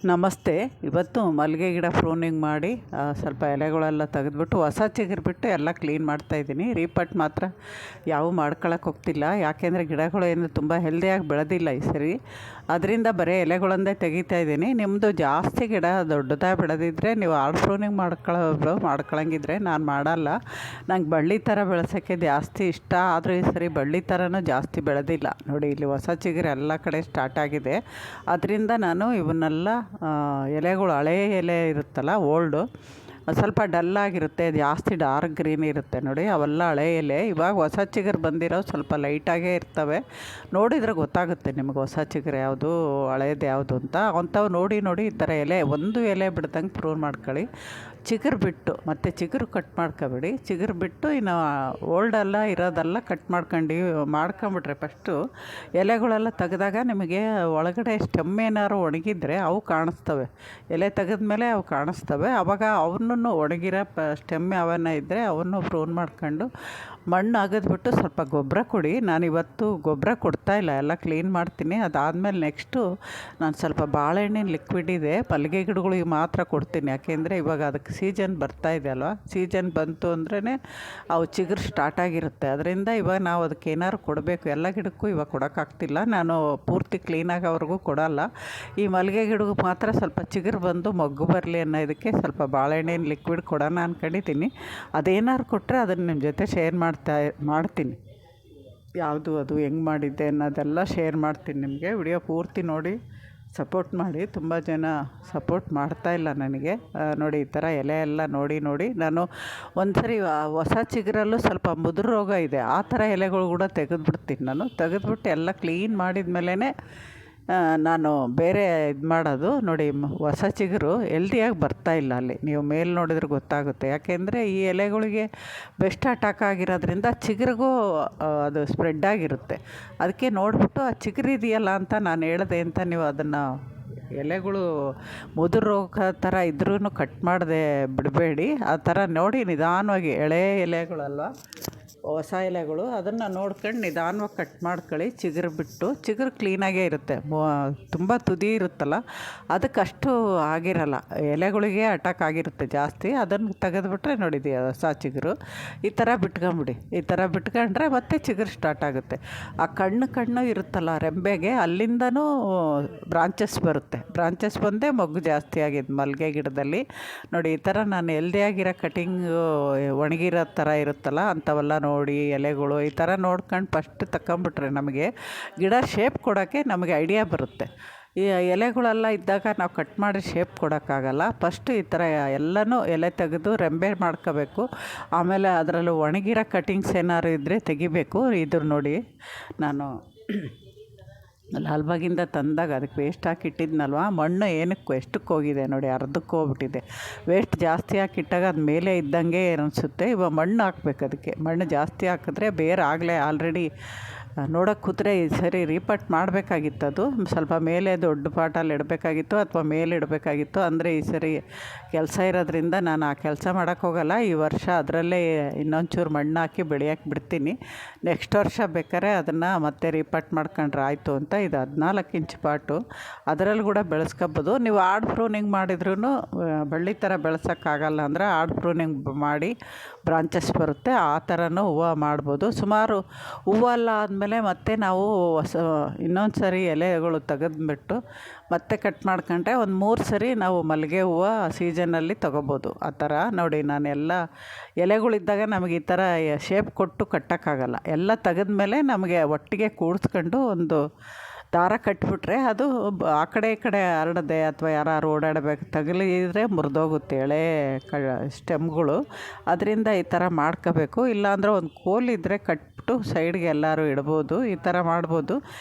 ನಮಸ್ತೆ. ಇವತ್ತು ಮಲ್ಲಿಗೆ ಗಿಡ ಪ್ರೂನಿಂಗ್ ಮಾಡಿ ಸ್ವಲ್ಪ ಎಲೆಗಳೆಲ್ಲ ತೆಗೆದ್ಬಿಟ್ಟು ಹೊಸ ಚಿಗುರು ಬಿಟ್ಟು ಎಲ್ಲ ಕ್ಲೀನ್ ಮಾಡ್ತಾಯಿದ್ದೀನಿ. ರೀಪಟ್ ಮಾತ್ರ ಯಾವ ಮಾಡ್ಕೊಳಕ್ಕೆ ಹೋಗ್ತಿಲ್ಲ, ಯಾಕೆಂದರೆ ಗಿಡಗಳು ಏನು ತುಂಬ ಹೆಲ್ದಿಯಾಗಿ ಬೆಳೆದಿಲ್ಲ ಈ ಸರಿ. ಅದರಿಂದ ಬರೀ ಎಲೆಗಳಂದೇ ತೆಗಿತಾ ಇದ್ದೀನಿ. ನಿಮ್ಮದು ಜಾಸ್ತಿ ಗಿಡ ದೊಡ್ಡದಾಗಿ ಬೆಳೆದಿದ್ದರೆ ನೀವು ಆರ್ಟ್ ಪ್ರೂನಿಂಗ್ ಮಾಡ್ಕೊಳಂಗಿದ್ರೆ ನಾನು ಮಾಡಲ್ಲ. ನಂಗೆ ಬಳ್ಳಿ ಥರ ಬೆಳೆಸೋಕ್ಕೆ ಜಾಸ್ತಿ ಇಷ್ಟ, ಆದರೆ ಈ ಸರಿ ಬಳ್ಳಿ ಥರನೂ ಜಾಸ್ತಿ ಬೆಳೆದಿಲ್ಲ. ನೋಡಿ, ಇಲ್ಲಿ ಹೊಸ ಚಿಗುರು ಎಲ್ಲ ಕಡೆ ಸ್ಟಾರ್ಟ್ ಆಗಿದೆ. ಅದರಿಂದ ನಾನು ಇವನ್ನೆಲ್ಲ ಎಲೆಗಳು ಹಳೇ ಎಲೆ ಇರುತ್ತಲ್ಲ, ಓಲ್ಡು, ಸ್ವಲ್ಪ ಡಲ್ಲಾಗಿರುತ್ತೆ, ಜಾಸ್ತಿ ಡಾರ್ಕ್ ಗ್ರೀನ್ ಇರುತ್ತೆ ನೋಡಿ, ಅವೆಲ್ಲ ಹಳೆ ಎಲೆ. ಇವಾಗ ಹೊಸ ಚಿಗುರು ಬಂದಿರೋ ಸ್ವಲ್ಪ ಲೈಟಾಗೇ ಇರ್ತವೆ. ನೋಡಿದರೆ ಗೊತ್ತಾಗುತ್ತೆ ನಿಮಗೆ ಹೊಸ ಚಿಗುರು ಯಾವುದು ಹಳೇದು ಯಾವುದು ಅಂತ. ಅಂಥವು ನೋಡಿ ಈ ಥರ ಎಲೆ ಒಂದು ಎಲೆ ಬಿಡ್ದಂಗೆ ಪ್ರೂನ್ ಮಾಡ್ಕೊಳ್ಳಿ. ಚಿಗುರು ಬಿಟ್ಟು ಮತ್ತು ಚಿಗುರು ಕಟ್ ಮಾಡ್ಕೊಬೇಡಿ. ಚಿಗುರು ಬಿಟ್ಟು ಇನ್ನು ಓಲ್ಡೆಲ್ಲ ಇರೋದೆಲ್ಲ ಕಟ್ ಮಾಡ್ಕೊಂಬಿಟ್ರೆ ಫಸ್ಟು ಎಲೆಗಳೆಲ್ಲ ತೆಗೆದಾಗ ನಿಮಗೆ ಒಳಗಡೆ ಸ್ಟೆಮ್ ಏನಾದ್ರು ಒಣಗಿದ್ರೆ ಅವು ಕಾಣಿಸ್ತವೆ. ಎಲೆ ತೆಗೆದ್ಮೇಲೆ ಅವು ಕಾಣಿಸ್ತವೆ. ಆವಾಗ ಅವನ್ನೂ ಒಣಗಿರೋ ಸ್ಟೆಮ್ ಯಾವನ್ನ ಇದ್ದರೆ ಅವನ್ನು ಪ್ರೂನ್ ಮಾಡ್ಕೊಂಡು ಮಣ್ಣು ಅಗದ್ಬಿಟ್ಟು ಸ್ವಲ್ಪ ಗೊಬ್ಬರ ಕೊಡಿ. ನಾನಿವತ್ತು ಗೊಬ್ಬರ ಕೊಡ್ತಾಯಿಲ್ಲ, ಎಲ್ಲ ಕ್ಲೀನ್ ಮಾಡ್ತೀನಿ. ಅದಾದಮೇಲೆ ನೆಕ್ಸ್ಟು ನಾನು ಸ್ವಲ್ಪ ಬಾಳೆಹಣ್ಣಿನ ಲಿಕ್ವಿಡ್ ಇದೆ, ಮಲ್ಲಿಗೆ ಗಿಡಗಳಿಗೆ ಮಾತ್ರ ಕೊಡ್ತೀನಿ. ಯಾಕೆಂದರೆ ಇವಾಗ ಅದಕ್ಕೆ ಸೀಸನ್ ಬರ್ತಾಯಿದೆ ಅಲ್ವ, ಸೀಸನ್ ಬಂತು ಅಂದ್ರೇ ಅವು ಚಿಗುರು ಸ್ಟಾರ್ಟ್ ಆಗಿರುತ್ತೆ. ಅದರಿಂದ ಇವಾಗ ನಾವು ಅದಕ್ಕೆ ಏನಾದ್ರು ಕೊಡಬೇಕು. ಎಲ್ಲ ಗಿಡಕ್ಕೂ ಇವಾಗ ಕೊಡೋಕ್ಕಾಗ್ತಿಲ್ಲ, ನಾನು ಪೂರ್ತಿ ಕ್ಲೀನಾಗೋವರೆಗೂ ಕೊಡೋಲ್ಲ. ಈ ಮಲ್ಲಿಗೆ ಗಿಡಕ್ಕೆ ಮಾತ್ರ ಸ್ವಲ್ಪ ಚಿಗುರು ಬಂದು ಮೊಗ್ಗು ಬರಲಿ ಅನ್ನೋ ಇದಕ್ಕೆ ಸ್ವಲ್ಪ ಬಾಳೆಹಣ್ಣಿನ ಲಿಕ್ವಿಡ್ ಕೊಡೋಣ ಅಂದ್ಕೊಂಡಿದ್ದೀನಿ. ಅದೇನಾದ್ರು ಕೊಟ್ಟರೆ ಅದನ್ನು ನಿಮ್ಮ ಜೊತೆ ಶೇರ್ ಮಾಡ್ತೀನಿ. ಯಾವುದು ಅದು ಹೆಂಗೆ ಮಾಡಿದ್ದೆ ಅನ್ನೋದೆಲ್ಲ ಶೇರ್ ಮಾಡ್ತೀನಿ ನಿಮಗೆ. ವಿಡಿಯೋ ಪೂರ್ತಿ ನೋಡಿ ಸಪೋರ್ಟ್ ಮಾಡಿ. ತುಂಬ ಜನ ಸಪೋರ್ಟ್ ಮಾಡ್ತಾಯಿಲ್ಲ ನನಗೆ. ನೋಡಿ, ಈ ಥರ ಎಲೆ ಎಲ್ಲ ನೋಡಿ ನಾನು ಒಂದು ಸರಿ ಹೊಸ ಚಿಗುರಲ್ಲೂ ಸ್ವಲ್ಪ ಮುದುರು ರೋಗ ಇದೆ, ಆ ಥರ ಎಲೆಗಳು ಕೂಡ ತೆಗೆದುಬಿಡ್ತೀನಿ. ನಾನು ತೆಗೆದುಬಿಟ್ಟು ಎಲ್ಲ ಕ್ಲೀನ್ ಮಾಡಿದ ಮೇಲೇ ನಾನು ಬೇರೆ ಇದು ಮಾಡೋದು. ನೋಡಿ, ಹೊಸ ಚಿಗುರು ಹೆಲ್ದಿಯಾಗಿ ಬರ್ತಾಯಿಲ್ಲ. ಅಲ್ಲಿ ನೀವು ಮೇಲೆ ನೋಡಿದ್ರೆ ಗೊತ್ತಾಗುತ್ತೆ. ಯಾಕೆಂದರೆ ಈ ಎಲೆಗಳಿಗೆ ಬೆಸ್ಟ್ ಅಟ್ಯಾಕ್ ಆಗಿರೋದ್ರಿಂದ ಚಿಗುರಿಗೂ ಅದು ಸ್ಪ್ರೆಡ್ ಆಗಿರುತ್ತೆ. ಅದಕ್ಕೆ ನೋಡಿಬಿಟ್ಟು ಆ ಚಿಗುರು ಇದೆಯಲ್ಲ ಅಂತ ನಾನು ಹೇಳಿದೆ ಅಂತ ನೀವು ಅದನ್ನು ಎಲೆಗಳು ಮುದುರು ರೋಗ ಥರ ಇದ್ರೂ ಕಟ್ ಮಾಡದೆ ಬಿಡಬೇಡಿ. ಆ ಥರ ನೋಡಿ ನಿಧಾನವಾಗಿ ಎಳೆ ಎಲೆಗಳಲ್ವ, ಹೊಸ ಎಲೆಗಳು, ಅದನ್ನು ನೋಡ್ಕೊಂಡು ನಿಧಾನವಾಗಿ ಕಟ್ ಮಾಡ್ಕೊಳ್ಳಿ. ಚಿಗುರು ಬಿಟ್ಟು ಚಿಗುರು ಕ್ಲೀನಾಗೇ ಇರುತ್ತೆ. ತುಂಬ ತುದಿ ಇರುತ್ತಲ್ಲ, ಅದಕ್ಕಷ್ಟು ಆಗಿರಲ್ಲ, ಎಲೆಗಳಿಗೆ ಅಟ್ಯಾಕ್ ಆಗಿರುತ್ತೆ ಜಾಸ್ತಿ. ಅದನ್ನು ತೆಗೆದುಬಿಟ್ರೆ ನೋಡಿದೆ ಹೊಸ ಚಿಗುರು. ಈ ಥರ ಬಿಟ್ಕೊಂಬಿಡಿ. ಈ ಥರ ಬಿಟ್ಕೊಂಡ್ರೆ ಮತ್ತೆ ಚಿಗುರು ಸ್ಟಾರ್ಟ್ ಆಗುತ್ತೆ. ಆ ಕಣ್ಣು ಇರುತ್ತಲ್ಲ ರೆಂಬೆಗೆ, ಅಲ್ಲಿಂದನೂ ಬ್ರಾಂಚಸ್ ಬರುತ್ತೆ. ಬ್ರಾಂಚಸ್ ಬಂದೇ ಮೊಗ್ಗು ಜಾಸ್ತಿ ಆಗಿದೆ ಮಲ್ಲಿಗೆ ಗಿಡದಲ್ಲಿ. ನೋಡಿ, ಈ ಥರ ನಾನು ಹೆಲ್ದಿಯಾಗಿರೋ ಕಟಿಂಗು ಒಣಗಿರೋ ಥರ ಇರುತ್ತಲ್ಲ ಅಂಥವೆಲ್ಲ ನೋಡಿ, ಎಲೆಗಳು ಈ ಥರ ನೋಡ್ಕೊಂಡು ಫಸ್ಟ್ ತಗೊಂಬಿಟ್ರೆ ನಮಗೆ ಗಿಡ ಶೇಪ್ ಕೊಡೋಕ್ಕೆ ನಮಗೆ ಐಡಿಯಾ ಬರುತ್ತೆ. ಈ ಎಲೆಗಳೆಲ್ಲ ಇದ್ದಾಗ ನಾವು ಕಟ್ ಮಾಡಿ ಶೇಪ್ ಕೊಡೋಕ್ಕಾಗಲ್ಲ. ಫಸ್ಟು ಈ ಥರ ಎಲ್ಲನೂ ಎಲೆ ತೆಗೆದು ರೆಂಬೆ ಮಾಡ್ಕೋಬೇಕು. ಆಮೇಲೆ ಅದರಲ್ಲೂ ಒಣಗಿರೋ ಕಟಿಂಗ್ಸ್ ಏನಾದ್ರು ಇದ್ದರೆ ತೆಗಿಬೇಕು. ಇದು ನೋಡಿ, ನಾನು ಲಾಲ್ಬಾಗಿಂದ ತಂದಾಗ ಅದಕ್ಕೆ ವೇಸ್ಟ್ ಹಾಕಿಟ್ಟಿದ್ನಲ್ವ, ಮಣ್ಣು ಏನಕ್ಕೆ ಎಷ್ಟಕ್ಕೆ ಹೋಗಿದೆ ನೋಡಿ, ಅರ್ಧಕ್ಕೆ ಹೋಗ್ಬಿಟ್ಟಿದೆ. ವೇಸ್ಟ್ ಜಾಸ್ತಿ ಹಾಕಿಟ್ಟಾಗ ಅದು ಮೇಲೆ ಇದ್ದಂಗೆ ಅನಿಸುತ್ತೆ. ಇವಾಗ ಮಣ್ಣು ಹಾಕ್ಬೇಕು. ಅದಕ್ಕೆ ಮಣ್ಣು ಜಾಸ್ತಿ ಹಾಕಿದ್ರೆ ಬೇರೆ ಆಗಲೇ ಆಲ್ರೆಡಿ ನೋಡೋಕ್ಕೆ ಕೂತ್ರೆ ಈ ಸರಿ ರೀಪಟ್ ಮಾಡಬೇಕಾಗಿತ್ತು. ಅದು ಸ್ವಲ್ಪ ಮೇಲೆ ದೊಡ್ಡ ಪಾಟಲ್ಲಿ ಇಡಬೇಕಾಗಿತ್ತು ಅಥವಾ ಮೇಲೆ ಇಡಬೇಕಾಗಿತ್ತು. ಅಂದರೆ ಈ ಸರಿ ಕೆಲಸ ಇರೋದ್ರಿಂದ ನಾನು ಆ ಕೆಲಸ ಮಾಡೋಕ್ಕೆ ಹೋಗಲ್ಲ. ಈ ವರ್ಷ ಅದರಲ್ಲೇ ಇನ್ನೊಂಚೂರು ಮಣ್ಣು ಹಾಕಿ ಬೆಳೆಯೋಕ್ಕೆ ಬಿಡ್ತೀನಿ. ನೆಕ್ಸ್ಟ್ ವರ್ಷ ಬೇಕಾದ್ರೆ ಅದನ್ನು ಮತ್ತೆ ರೀಪಟ್ ಮಾಡ್ಕೊಂಡ್ರೆ ಆಯಿತು ಅಂತ. ಇದು 14 ಇಂಚ್ ಪಾಟು, ಅದರಲ್ಲಿ ಕೂಡ ಬೆಳೆಸ್ಕೊಬೋದು. ನೀವು ಆರ್ಟ್ ಪ್ರೂನಿಂಗ್ ಮಾಡಿದ್ರೂ ಬಳ್ಳಿ ಥರ ಬೆಳೆಸೋಕ್ಕಾಗಲ್ಲ ಅಂದರೆ ಆರ್ಟ್ ಪ್ರೂನಿಂಗ್ ಮಾಡಿ ಬ್ರಾಂಚಸ್ ಬರುತ್ತೆ, ಆ ಥರನೂ ಹೂವು ಮಾಡ್ಬೋದು. ಸುಮಾರು ಹೂವೆಲ್ಲ ಆದಮೇಲೆ ಮತ್ತೆ ನಾವು ಇನ್ನೊಂದು ಸರಿ ಎಲೆಗಳು ತೆಗೆದ್ಬಿಟ್ಟು ಮತ್ತೆ ಕಟ್ ಮಾಡ್ಕೊಂಡ್ರೆ ಒಂದು 3 ಸರಿ ನಾವು ಮಲ್ಲಿಗೆ ಹೂವು ಸೀಸನಲ್ಲಿ ತೊಗೋಬೋದು. ಆ ಥರ ನೋಡಿ, ನಾನೆಲ್ಲ ಎಲೆಗಳಿದ್ದಾಗ ನಮಗೆ ಈ ಥರ ಶೇಪ್ ಕೊಟ್ಟು ಕಟ್ಟೋಕ್ಕಾಗಲ್ಲ. ಎಲ್ಲ ತೆಗೆದ್ಮೇಲೆ ನಮಗೆ ಒಟ್ಟಿಗೆ ಕೂಡಿಸ್ಕೊಂಡು ಒಂದು ದಾರ ಕಟ್ಟಿಬಿಟ್ರೆ ಅದು ಆ ಕಡೆ ಈ ಕಡೆ ಹರಡದೆ ಅಥವಾ ಯಾರು ಓಡಾಡಬೇಕು ತಗಲಿದ್ರೆ ಮುರಿದೋಗುತ್ತೆ ಎಳೆ ಸ್ಟೆಮ್ಗಳು. ಅದರಿಂದ ಈ ಥರ ಮಾಡ್ಕೋಬೇಕು. ಇಲ್ಲಾಂದರೆ ಒಂದು ಕೋಲಿದ್ದರೆ ಕಟ್ಬಿಟ್ಟು ಸೈಡ್ಗೆ ಎಲ್ಲರೂ ಇಡ್ಬೋದು. ಈ ಥರ ಮಾಡ್ಬೋದು.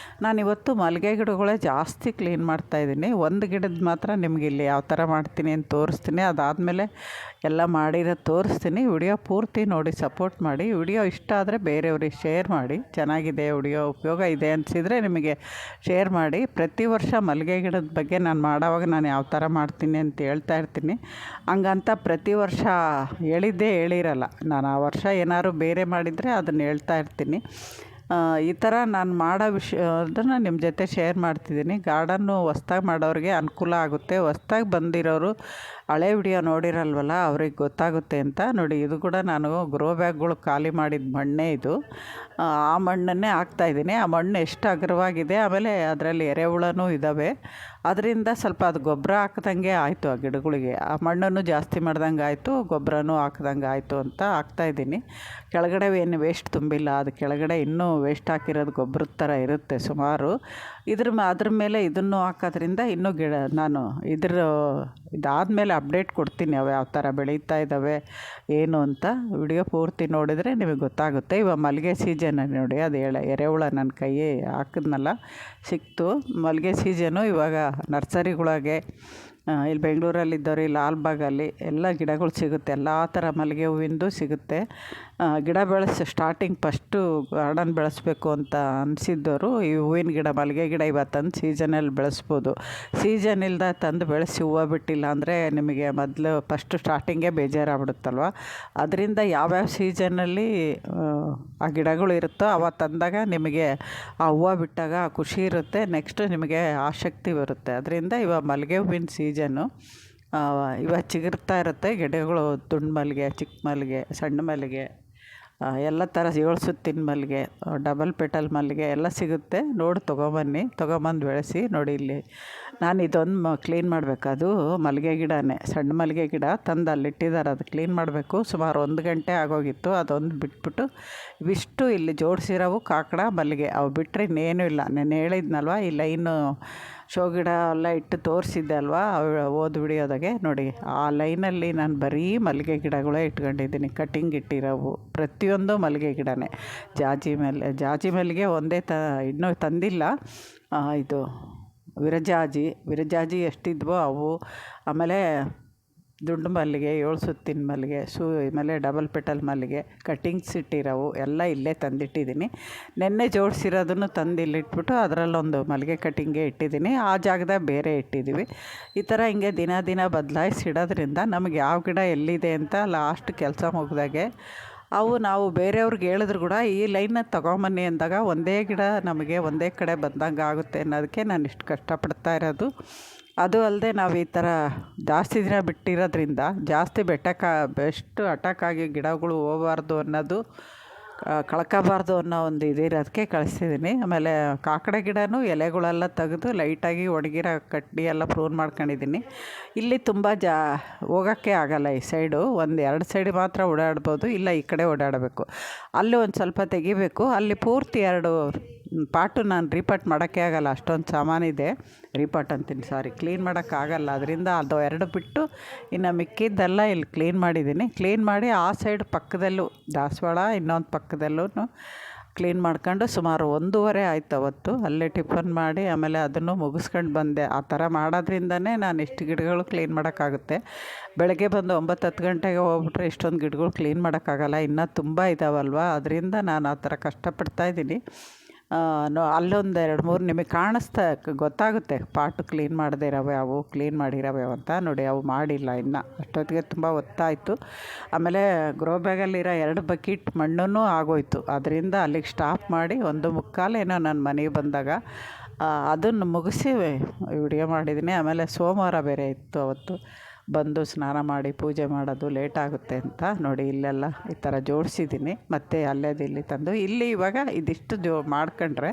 ನಾನಿವತ್ತು ಮಲ್ಲಿಗೆ ಗಿಡಗಳೇ ಜಾಸ್ತಿ ಕ್ಲೀನ್ ಮಾಡ್ತಾಯಿದ್ದೀನಿ. ಒಂದು ಗಿಡದ ಮಾತ್ರ ನಿಮಗೆ ಇಲ್ಲಿ ಯಾವ ಥರ ಮಾಡ್ತೀನಿ ಅಂತ ತೋರಿಸ್ತೀನಿ. ಅದಾದಮೇಲೆ ಎಲ್ಲ ಮಾಡಿರೋ ತೋರಿಸ್ತೀನಿ. ವಿಡಿಯೋ ಪೂರ್ತಿ ನೋಡಿ ಸಪೋರ್ಟ್ ಮಾಡಿ. ವಿಡಿಯೋ ಇಷ್ಟ ಆದರೆ ಬೇರೆಯವ್ರಿಗೆ ಶೇರ್ ಮಾಡಿ. ಚೆನ್ನಾಗಿದೆ ವಿಡಿಯೋ, ಉಪಯೋಗ ಇದೆ ಅನಿಸಿದರೆ ನಿಮಗೆ ಶೇರ್ ಮಾಡಿ. ಪ್ರತಿ ವರ್ಷ ಮಲ್ಲಿಗೆ ಗಿಡದ ಬಗ್ಗೆ ನಾನು ಮಾಡೋವಾಗ ನಾನು ಯಾವ ಥರ ಮಾಡ್ತೀನಿ ಅಂತ ಹೇಳ್ತಾ ಇರ್ತೀನಿ. ಹಂಗಂತ ಪ್ರತಿ ವರ್ಷ ಹೇಳಿರಲ್ಲ ನಾನು. ಆ ವರ್ಷ ಏನಾದ್ರು ಬೇರೆ ಮಾಡಿದರೆ ಅದನ್ನು ಹೇಳ್ತಾ ಇರ್ತೀನಿ. ಈ ಥರ ನಾನು ಮಾಡೋ ಅದನ್ನು ನಿಮ್ಮ ಜೊತೆ ಶೇರ್ ಮಾಡ್ತಿದ್ದೀನಿ. ಗಾರ್ಡನ್ನು ಹೊಸ್ದಾಗಿ ಮಾಡೋರಿಗೆ ಅನುಕೂಲ ಆಗುತ್ತೆ. ಹೊಸ್ದಾಗಿ ಬಂದಿರೋರು ಹಳೆ ವಿಡಿಯೋ ನೋಡಿರಲ್ವಲ್ಲ, ಅವ್ರಿಗೆ ಗೊತ್ತಾಗುತ್ತೆ ಅಂತ. ನೋಡಿ, ಇದು ಕೂಡ ನಾನು ಗ್ರೋ ಬ್ಯಾಗ್ಗಳು ಖಾಲಿ ಮಾಡಿದ ಮಣ್ಣೇ ಇದು. ಆ ಮಣ್ಣನ್ನೇ ಹಾಕ್ತಾಯಿದ್ದೀನಿ. ಆ ಮಣ್ಣು ಎಷ್ಟು ಅಗರವಾಗಿದೆ, ಆಮೇಲೆ ಅದರಲ್ಲಿ ಎರೆಹುಳನೂ ಇದ್ದಾವೆ. ಅದರಿಂದ ಸ್ವಲ್ಪ ಅದು ಗೊಬ್ಬರ ಹಾಕ್ದಂಗೆ ಆಯಿತು ಆ ಗಿಡಗಳಿಗೆ. ಆ ಮಣ್ಣನ್ನು ಜಾಸ್ತಿ ಮಾಡ್ದಂಗೆ ಆಯಿತು, ಗೊಬ್ಬರನೂ ಹಾಕ್ದಂಗೆ ಆಯಿತು ಅಂತ ಹಾಕ್ತಾಯಿದ್ದೀನಿ. ಕೆಳಗಡೆ ಏನು ವೇಸ್ಟ್ ತುಂಬಿಲ್ಲ, ಅದು ಕೆಳಗಡೆ ಇನ್ನೂ ವೇಸ್ಟ್ ಹಾಕಿರೋದು ಗೊಬ್ಬರದ ಥರ ಇರುತ್ತೆ ಸುಮಾರು. ಅದ್ರ ಮೇಲೆ ಇದನ್ನು ಹಾಕೋದ್ರಿಂದ ಇನ್ನೂ ನಾನು ಇದಾದಮೇಲೆ ಅಪ್ಡೇಟ್ ಕೊಡ್ತೀನಿ ಅವು ಯಾವ ಥರ ಬೆಳೀತಾ ಇದ್ದಾವೆ ಏನು ಅಂತ. ವಿಡಿಯೋ ಪೂರ್ತಿ ನೋಡಿದರೆ ನಿಮಗೆ ಗೊತ್ತಾಗುತ್ತೆ. ಇವಾಗ ಮಲ್ಲಿಗೆ ಸೀಸನ್ ನೋಡಿ, ಅದು ಎರೆಹುಳ ನನ್ನ ಕೈ ಹಾಕಿದ್ನಲ್ಲ ಸಿಕ್ತು. ಮಲ್ಲಿಗೆ ಸೀಸನು ಇವಾಗ ನರ್ಸರಿಗಳಿಗೆ ಇಲ್ಲಿ ಬೆಂಗಳೂರಲ್ಲಿದ್ದವ್ರು ಲಾಲ್ಬಾಗಲ್ಲಿ ಎಲ್ಲ ಗಿಡಗಳು ಸಿಗುತ್ತೆ. ಎಲ್ಲ ಥರ ಮಲ್ಲಿಗೆ ಹೂವಿಂದು ಸಿಗುತ್ತೆ. ಗಿಡ ಸ್ಟಾರ್ಟಿಂಗ್ ಫಸ್ಟು ಗಾರ್ಡನ್ ಬೆಳೆಸ್ಬೇಕು ಅಂತ ಅನಿಸಿದ್ದವರು ಈ ಹೂವಿನ ಗಿಡ, ಮಲ್ಲಿಗೆ ಗಿಡ ಇವತ್ತಂದು ಸೀಸನಲ್ಲಿ ಬೆಳೆಸ್ಬೋದು. ಸೀಸನ್ ಇಲ್ಲದ ತಂದು ಬೆಳೆಸಿ ಹೂವು ಬಿಟ್ಟಿಲ್ಲ ಅಂದರೆ ನಿಮಗೆ ಮೊದಲು ಫಸ್ಟು ಸ್ಟಾರ್ಟಿಂಗೇ ಬೇಜಾರಾಗ್ಬಿಡುತ್ತಲ್ವ. ಅದರಿಂದ ಯಾವ್ಯಾವ ಸೀಸನಲ್ಲಿ ಆ ಗಿಡಗಳು ಇರುತ್ತೋ ಅವ ತಂದಾಗ ನಿಮಗೆ ಆ ಹೂವು ಬಿಟ್ಟಾಗ ಖುಷಿ ಇರುತ್ತೆ. ನೆಕ್ಸ್ಟ್ ನಿಮಗೆ ಆಸಕ್ತಿ ಬರುತ್ತೆ. ಅದರಿಂದ ಇವಾಗ ಮಲ್ಲಿಗೆ ಹೂವಿನ ಸೀಸನ್ನು ಇವಾಗ ಚಿಗುರ್ತಾ ಇರುತ್ತೆ ಗಿಡಗಳು. ತುಂಡು ಮಲ್ಲಿಗೆ, ಚಿಕ್ಕ ಮಲ್ಲಿಗೆ, ಸಣ್ಣ ಮಲ್ಲಿಗೆ, ಎಲ್ಲ ಥರ 7 ಸುತ್ತಿನ ಮಲ್ಲಿಗೆ, ಡಬಲ್ ಪೆಟಲ್ ಮಲ್ಲಿಗೆ ಎಲ್ಲ ಸಿಗುತ್ತೆ. ನೋಡಿ ತೊಗೊಬಂದು ಬೆಳೆಸಿ. ನೋಡಿ, ಇಲ್ಲಿ ನಾನು ಇದೊಂದು ಕ್ಲೀನ್ ಮಾಡಬೇಕು. ಅದು ಮಲ್ಲಿಗೆ ಗಿಡನೇ, ಸಣ್ಣ ಮಲ್ಲಿಗೆ ಗಿಡ ತಂದು ಅಲ್ಲಿಟ್ಟಿದ್ದಾರೆ. ಅದು ಕ್ಲೀನ್ ಮಾಡಬೇಕು. ಸುಮಾರು 1 ಗಂಟೆ ಆಗೋಗಿತ್ತು. ಅದೊಂದು ಬಿಟ್ಬಿಟ್ಟು ಇವಿಷ್ಟು ಇಲ್ಲಿ ಜೋಡಿಸಿರೋವು ಕಾಕಡ ಮಲ್ಲಿಗೆ. ಅವು ಬಿಟ್ಟರೆ ಇನ್ನೇನೂ ಇಲ್ಲ. ನಾನು ಹೇಳಿದ್ನಲ್ವ, ಈ ಲೈನು ಶೋ ಗಿಡ ಎಲ್ಲ ಇಟ್ಟು ತೋರಿಸಿದ್ದೆ ಅಲ್ವಾ ಓದು ವಿಡಿಯೋದಾಗೆ. ನೋಡಿ, ಆ ಲೈನಲ್ಲಿ ನಾನು ಬರೀ ಮಲ್ಲಿಗೆ ಗಿಡಗಳೇ ಇಟ್ಕೊಂಡಿದ್ದೀನಿ. ಕಟ್ಟಿಂಗ್ ಇಟ್ಟಿರೋವು ಪ್ರತಿಯೊಂದು ಮಲ್ಲಿಗೆ ಗಿಡನೇ. ಜಾಜಿ ಮಲ್ಲಿಗೆ ಒಂದೇ ಇನ್ನೂ ತಂದಿಲ್ಲ. ಇದು ವಿರಜಾಜಿ ಎಷ್ಟಿದ್ವೋ ಅವು, ಆಮೇಲೆ ದುಂಡು ಮಲ್ಲಿಗೆ, 7 ಸುತ್ತಿನ ಮಲ್ಲಿಗೆ, ಆಮೇಲೆ ಡಬಲ್ ಪೆಟಲ್ ಮಲ್ಲಿಗೆ ಕಟ್ಟಿಂಗ್ಸ್ ಇಟ್ಟಿರೋವು ಎಲ್ಲ ಇಲ್ಲೇ ತಂದಿಟ್ಟಿದ್ದೀನಿ. ನೆನ್ನೆ ಜೋಡಿಸಿರೋದನ್ನು ತಂದು ಇಲ್ಲಿಟ್ಬಿಟ್ಟು ಅದರಲ್ಲೊಂದು ಮಲ್ಲಿಗೆ ಕಟ್ಟಿಂಗೇ ಇಟ್ಟಿದ್ದೀನಿ. ಆ ಜಾಗದಾಗ ಬೇರೆ ಇಟ್ಟಿದ್ದೀವಿ. ಈ ಥರ ಹಿಂಗೆ ದಿನ ಬದಲಾಯಿಸಿಡೋದ್ರಿಂದ ನಮಗೆ ಯಾವ ಗಿಡ ಎಲ್ಲಿದೆ ಅಂತ ಲಾಸ್ಟ್ ಕೆಲಸ ಮುಗಿದಾಗೆ ನಾವು ಬೇರೆಯವ್ರಿಗೆ ಹೇಳಿದ್ರು ಕೂಡ ಈ ಲೈನ್ನ ತೊಗೊಂಬನ್ನಿ ಅಂದಾಗ ಒಂದೇ ಗಿಡ ನಮಗೆ ಒಂದೇ ಕಡೆ ಬಂದಂಗೆ ಆಗುತ್ತೆ ಅನ್ನೋದಕ್ಕೆ ನಾನು ಇಷ್ಟು ಕಷ್ಟಪಡ್ತಾ ಇರೋದು. ಅದು ಅಲ್ಲದೆ ನಾವು ಈ ಥರ ಜಾಸ್ತಿ ದಿನ ಬಿಟ್ಟಿರೋದ್ರಿಂದ ಜಾಸ್ತಿ ಬೆಷ್ಟು ಅಟ್ಯಾಕಾಗಿ ಗಿಡಗಳು ಹೋಗಬಾರ್ದು ಅನ್ನೋದು, ಕಳ್ಕೋಬಾರ್ದು ಅನ್ನೋ ಒಂದು ಇದಿರೋದಕ್ಕೆ ಕಳಿಸ್ತಿದ್ದೀನಿ. ಆಮೇಲೆ ಕಾಕಡ ಗಿಡನೂ ಎಲೆಗಳೆಲ್ಲ ತೆಗೆದು ಲೈಟಾಗಿ ಒಣಗಿರೋ ಕಡ್ಡಿ ಎಲ್ಲ ಪ್ರೂನ್ ಮಾಡ್ಕೊಂಡಿದ್ದೀನಿ. ಇಲ್ಲಿ ತುಂಬ ಹೋಗೋಕ್ಕೆ ಆಗೋಲ್ಲ. ಈ ಸೈಡು 1-2 ಸೈಡ್ ಮಾತ್ರ ಓಡಾಡ್ಬೋದು, ಇಲ್ಲ ಈ ಕಡೆ ಓಡಾಡಬೇಕು. ಅಲ್ಲಿ ಒಂದು ಸ್ವಲ್ಪ ತೆಗಿಬೇಕು. ಅಲ್ಲಿ ಪೂರ್ತಿ 2 ಪಾಟು ನಾನು ರೀಪಾಟ್ ಮಾಡೋಕ್ಕೆ ಆಗೋಲ್ಲ, ಅಷ್ಟೊಂದು ಸಾಮಾನಿದೆ. ಕ್ಲೀನ್ ಮಾಡೋಕ್ಕಾಗಲ್ಲ. ಅದರಿಂದ ಅದು 2 ಬಿಟ್ಟು ಇನ್ನು ಮಿಕ್ಕಿದ್ದೆಲ್ಲ ಇಲ್ಲಿ ಕ್ಲೀನ್ ಮಾಡಿದ್ದೀನಿ. ಕ್ಲೀನ್ ಮಾಡಿ ಆ ಸೈಡ್ ಪಕ್ಕದಲ್ಲೂ ದಾಸವಾಳ, ಇನ್ನೊಂದು ಪಕ್ಕದಲ್ಲೂ ಕ್ಲೀನ್ ಮಾಡ್ಕೊಂಡು ಸುಮಾರು 1:30 ಆಯಿತು ಅವತ್ತು. ಅಲ್ಲೇ ಟಿಫನ್ ಮಾಡಿ ಆಮೇಲೆ ಅದನ್ನು ಮುಗಿಸ್ಕೊಂಡು ಬಂದೆ. ಆ ಥರ ಮಾಡೋದ್ರಿಂದನೇ ನಾನು ಇಷ್ಟು ಗಿಡಗಳು ಕ್ಲೀನ್ ಮಾಡೋಕ್ಕಾಗುತ್ತೆ. ಬೆಳಗ್ಗೆ ಬಂದು 9-10 ಗಂಟೆಗೆ ಹೋಗ್ಬಿಟ್ರೆ ಇಷ್ಟೊಂದು ಗಿಡಗಳು ಕ್ಲೀನ್ ಮಾಡೋಕ್ಕಾಗಲ್ಲ. ಇನ್ನೂ ತುಂಬ ಇದ್ದಾವಲ್ವ, ಅದರಿಂದ ನಾನು ಆ ಥರ ಕಷ್ಟಪಡ್ತಾಯಿದ್ದೀನಿ. ಅಲ್ಲೊಂದು 2-3 ನಿಮಗೆ ಗೊತ್ತಾಗುತ್ತೆ ಪಾಟು ಕ್ಲೀನ್ ಮಾಡದೇ ಇರೋವೆ, ಅವು ಕ್ಲೀನ್ ಮಾಡಿರೋವೆ ಅಂತ. ನೋಡಿ, ಅವು ಮಾಡಿಲ್ಲ ಇನ್ನು. ಅಷ್ಟೊತ್ತಿಗೆ ತುಂಬ ಹೊತ್ತಾಯಿತು. ಆಮೇಲೆ ಗ್ರೋ ಬ್ಯಾಗಲ್ಲಿರೋ 2 ಬಕೆಟ್ ಮಣ್ಣೂ ಆಗೋಯ್ತು. ಅದರಿಂದ ಅಲ್ಲಿಗೆ ಸ್ಟಾಪ್ ಮಾಡಿ 1:45 ಏನೋ ನಾನು ಮನೆಗೆ ಬಂದಾಗ ಅದನ್ನು ಮುಗಿಸಿ ವಿಡಿಯೋ ಮಾಡಿದ್ದೀನಿ. ಆಮೇಲೆ ಸೋಮವಾರ ಬೇರೆ ಇತ್ತು ಅವತ್ತು. ಬಂದು ಸ್ನಾನ ಮಾಡಿ ಪೂಜೆ ಮಾಡೋದು ಲೇಟ್ ಆಗುತ್ತೆ ಅಂತ ನೋಡಿ ಇಲ್ಲೆಲ್ಲ ಈ ಥರ ಜೋಡಿಸಿದ್ದೀನಿ. ಮತ್ತು ಇಲ್ಲಿ ತಂದು ಇಲ್ಲಿ ಇವಾಗ ಇದಿಷ್ಟು ಮಾಡ್ಕೊಂಡ್ರೆ